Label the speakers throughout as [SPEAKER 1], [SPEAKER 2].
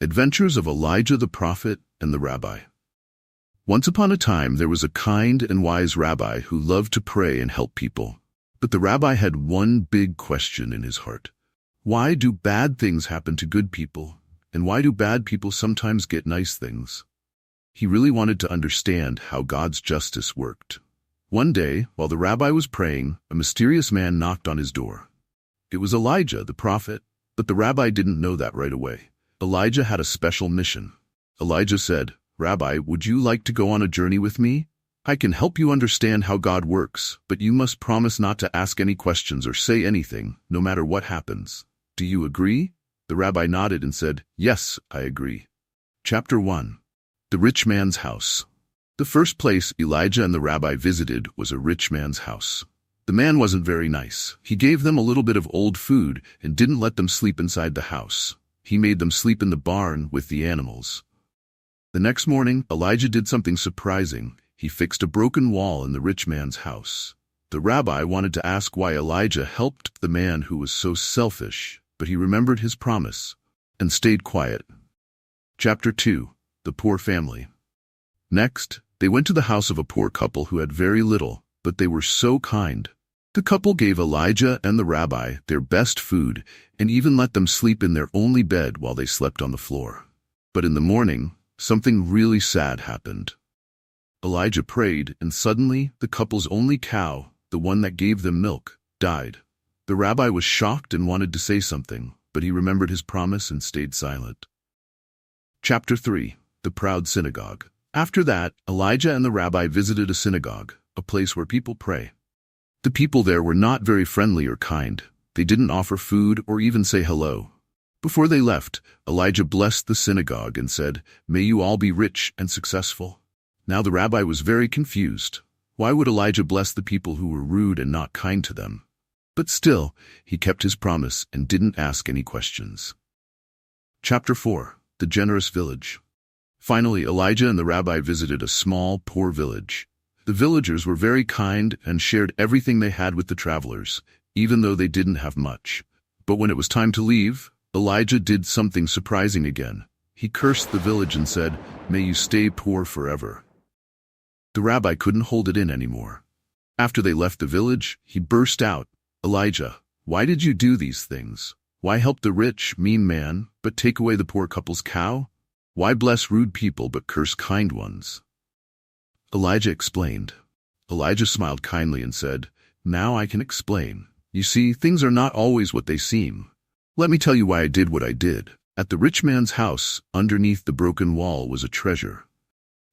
[SPEAKER 1] Adventures of Elijah the prophet and the rabbi. Once upon a time there was a kind and wise rabbi who loved to pray and help people. But the rabbi had one big question in his heart. Why do bad things happen to good people, and why do bad people sometimes get nice things? He really wanted to understand how God's justice worked. One day, while the rabbi was praying, a mysterious man knocked on his door. It was Elijah the prophet, but the rabbi didn't know that right away. Elijah had a special mission. Elijah said, "Rabbi, would you like to go on a journey with me? I can help you understand how God works, but you must promise not to ask any questions or say anything, no matter what happens. Do you agree?" The rabbi nodded and said, "Yes, I agree." Chapter 1. The Rich Man's House. The first place Elijah and the rabbi visited was a rich man's house. The man wasn't very nice. He gave them a little bit of old food and didn't let them sleep inside the house. He made them sleep in the barn with the animals. The next morning, Elijah did something surprising. He fixed a broken wall in the rich man's house. The rabbi wanted to ask why Elijah helped the man who was so selfish, but he remembered his promise and stayed quiet. Chapter 2. The Poor Family. Next, they went to the house of a poor couple who had very little, but they were so kind. The couple gave Elijah and the rabbi their best food and even let them sleep in their only bed while they slept on the floor. But in the morning, something really sad happened. Elijah prayed, and suddenly the couple's only cow, the one that gave them milk, died. The rabbi was shocked and wanted to say something, but he remembered his promise and stayed silent. Chapter 3. The Proud Synagogue. After that, Elijah and the rabbi visited a synagogue, a place where people pray. The people there were not very friendly or kind. They didn't offer food or even say hello. Before they left, Elijah blessed the synagogue and said, "May you all be rich and successful." Now the rabbi was very confused. Why would Elijah bless the people who were rude and not kind to them? But still, he kept his promise and didn't ask any questions. Chapter 4. The Generous Village. Finally, Elijah and the rabbi visited a small, poor village. The villagers were very kind and shared everything they had with the travelers, even though they didn't have much. But when it was time to leave, Elijah did something surprising again. He cursed the village and said, "May you stay poor forever." The rabbi couldn't hold it in anymore. After they left the village, he burst out, "Elijah, why did you do these things? Why help the rich, mean man, but take away the poor couple's cow? Why bless rude people but curse kind ones?" Elijah explained. Elijah smiled kindly and said, "Now I can explain. You see, things are not always what they seem. Let me tell you why I did what I did. At the rich man's house, underneath the broken wall, was a treasure.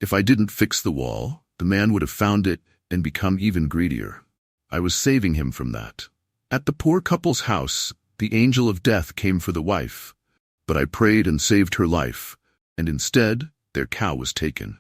[SPEAKER 1] If I didn't fix the wall, the man would have found it and become even greedier. I was saving him from that. At the poor couple's house, the angel of death came for the wife, but I prayed and saved her life, and instead, their cow was taken.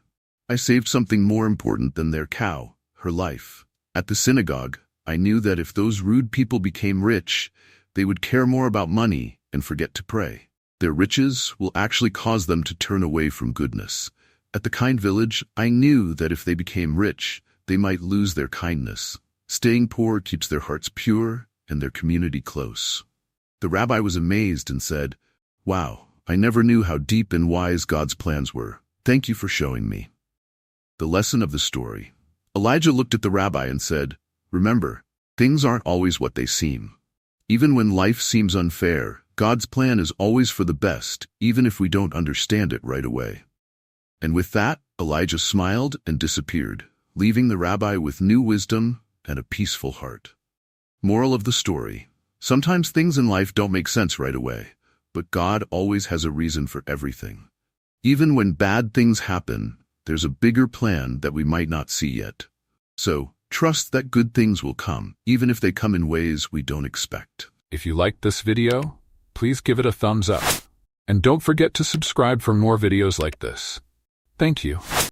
[SPEAKER 1] I saved something more important than their cow, her life. At the synagogue, I knew that if those rude people became rich, they would care more about money and forget to pray. Their riches will actually cause them to turn away from goodness. At the kind village, I knew that if they became rich, they might lose their kindness. Staying poor keeps their hearts pure and their community close." The rabbi was amazed and said, "Wow, I never knew how deep and wise God's plans were. Thank you for showing me." The lesson of the story. Elijah looked at the rabbi and said, "Remember, things aren't always what they seem. Even when life seems unfair, God's plan is always for the best, even if we don't understand it right away." And with that, Elijah smiled and disappeared, leaving the rabbi with new wisdom and a peaceful heart. Moral of the story. Sometimes things in life don't make sense right away, but God always has a reason for everything. Even when bad things happen, there's a bigger plan that we might not see yet. So, trust that good things will come, even if they come in ways we don't expect.
[SPEAKER 2] If you liked this video, please give it a thumbs up. And don't forget to subscribe for more videos like this. Thank you.